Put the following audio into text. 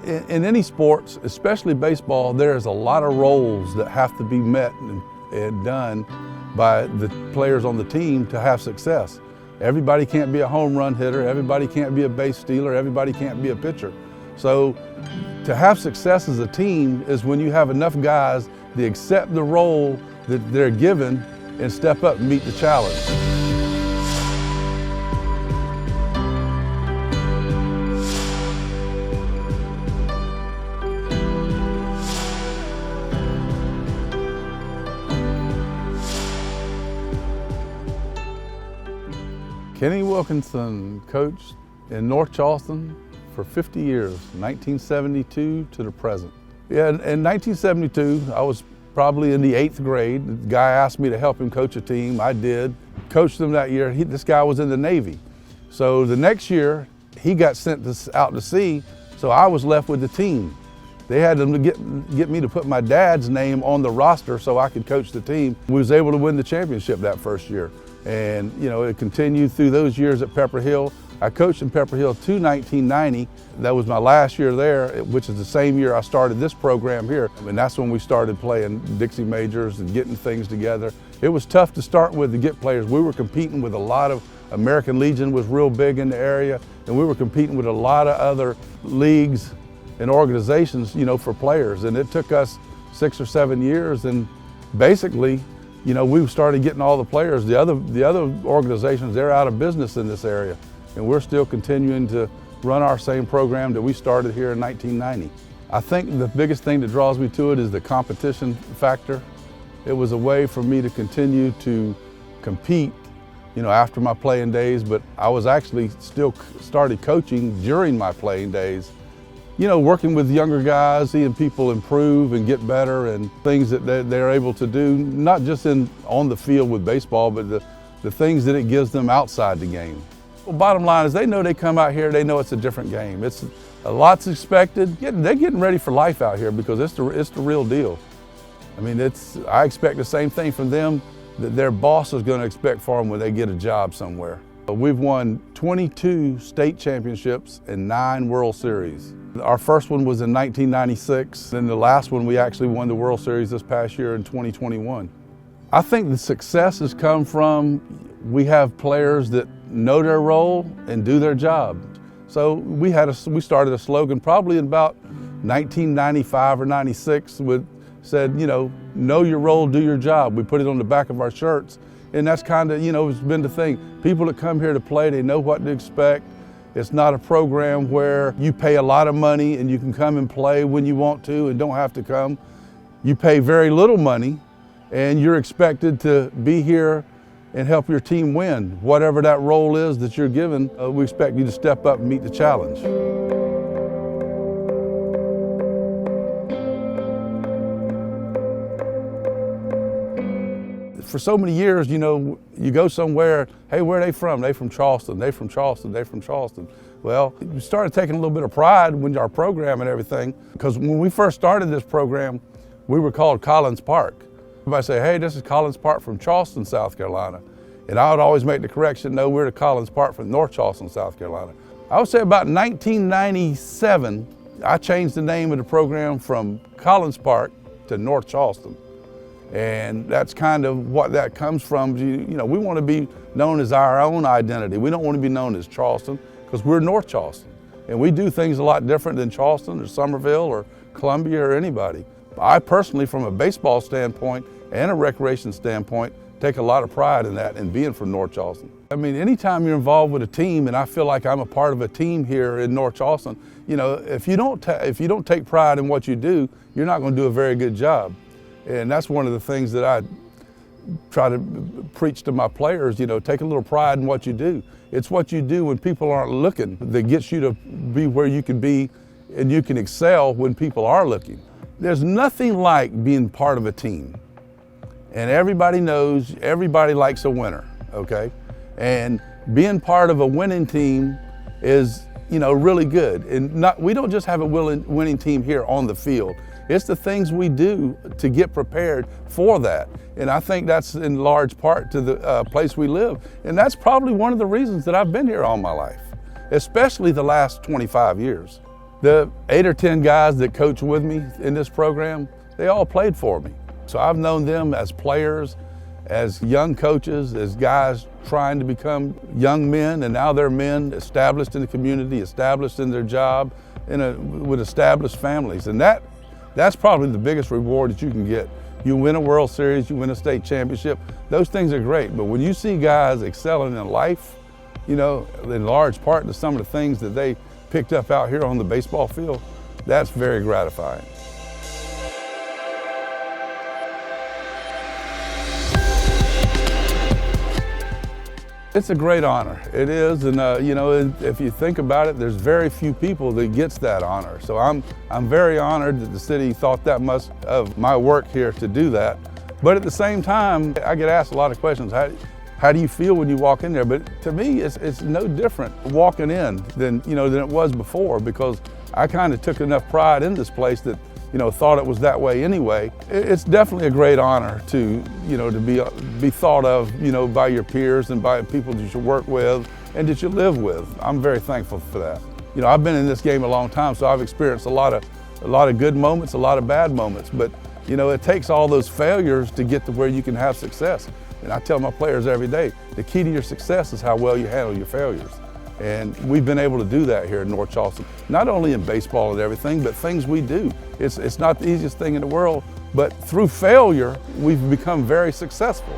In any sports, especially baseball, there's a lot of roles that have to be met and done by the players on the team to have success. Everybody can't be a home run hitter, everybody can't be a base stealer, everybody can't be a pitcher. So to have success as a team is when you have enough guys that accept the role that they're given and step up and meet the challenge. Kenny Wilkinson coached in North Charleston for 50 years, 1972 to the present. Yeah, in 1972, I was probably in the 8th grade. The guy asked me to help him coach a team. I did. Coached them that year. This guy was in the Navy. So the next year, he got sent out to sea, so I was left with the team. They had to get me to put my dad's name on the roster so I could coach the team. We was able to win the championship that first year. And you know, it continued through those years at Pepper Hill. I coached in Pepper Hill to 1990. That was my last year there, which is the same year I started this program here. And that's when we started playing Dixie Majors and getting things together. It was tough to start with to get players. We were competing with a lot of, American Legion was real big in the area, and we were competing with a lot of other leagues and organizations, you know, for players. And it took us 6 or 7 years, and basically, you know, we started getting all the players. The other organizations, they're out of business in this area. And we're still continuing to run our same program that we started here in 1990. I think the biggest thing that draws me to it is the competition factor. It was a way for me to continue to compete, you know, after my playing days, but I was actually still started coaching during my playing days. You know, working with younger guys, seeing people improve and get better and things that they're able to do, not just on the field with baseball, but the things that it gives them outside the game. Well, bottom line is they know they come out here, they know it's a different game. It's a lot's expected. They're getting ready for life out here because it's the real deal. I mean, I expect the same thing from them that their boss is going to expect for them when they get a job somewhere. We've won 22 state championships and 9 World Series. Our first one was in 1996, and the last one we actually won the World Series this past year in 2021. I think the success has come from we have players that know their role and do their job. So we started a slogan probably in about 1995 or 96 said, you know your role, do your job. We put it on the back of our shirts. And that's kind of, you know, it's been the thing. People that come here to play, they know what to expect. It's not a program where you pay a lot of money and you can come and play when you want to and don't have to come. You pay very little money and you're expected to be here and help your team win. Whatever that role is that you're given, we expect you to step up and meet the challenge. For so many years, you know, you go somewhere, hey, where are they from? They from Charleston, they from Charleston, they from Charleston. Well, we started taking a little bit of pride in our program and everything, because when we first started this program, we were called Collins Park. Everybody say, hey, this is Collins Park from Charleston, South Carolina. And I would always make the correction, no, we're the Collins Park from North Charleston, South Carolina. I would say about 1997, I changed the name of the program from Collins Park to North Charleston. And that's kind of what that comes from. You know, we want to be known as our own identity. We don't want to be known as Charleston because we're North Charleston. And we do things a lot different than Charleston or Summerville or Columbia or anybody. I personally, from a baseball standpoint and a recreation standpoint, take a lot of pride in that and being from North Charleston. I mean, anytime you're involved with a team, and I feel like I'm a part of a team here in North Charleston, you know, if you don't take pride in what you do, you're not going to do a very good job. And that's one of the things that I try to preach to my players, you know, take a little pride in what you do. It's what you do when people aren't looking that gets you to be where you can be and you can excel when people are looking. There's nothing like being part of a team. And everybody knows, everybody likes a winner, okay? And being part of a winning team is, you know, really good. And we don't just have a winning team here on the field. It's the things we do to get prepared for that. And I think that's in large part to the place we live. And that's probably one of the reasons that I've been here all my life, especially the last 25 years. The 8 or 10 guys that coach with me in this program, they all played for me. So I've known them as players, as young coaches, as guys trying to become young men, and now they're men established in the community, established in their job, with established families. And that's probably the biggest reward that you can get. You win a World Series, you win a state championship, those things are great. But when you see guys excelling in life, you know, in large part to some of the things that they picked up out here on the baseball field, that's very gratifying. It's a great honor. It is, and you know, if you think about it, there's very few people that gets that honor. So I'm very honored that the city thought that much of my work here to do that. But at the same time, I get asked a lot of questions. How do you feel when you walk in there? But to me, it's no different walking in than it was before, because I kind of took enough pride in this place that thought it was that way anyway. It's definitely a great honor to to be thought of by your peers and by people that you work with and that you live with. I'm very thankful for that. I've been in this game a long time, so I've experienced a lot of good moments, a lot of bad moments. But it takes all those failures to get to where you can have success. And I tell my players every day, the key to your success is how well you handle your failures. And we've been able to do that here in North Charleston, not only in baseball and everything, but things we do. It's not the easiest thing in the world, but through failure, we've become very successful.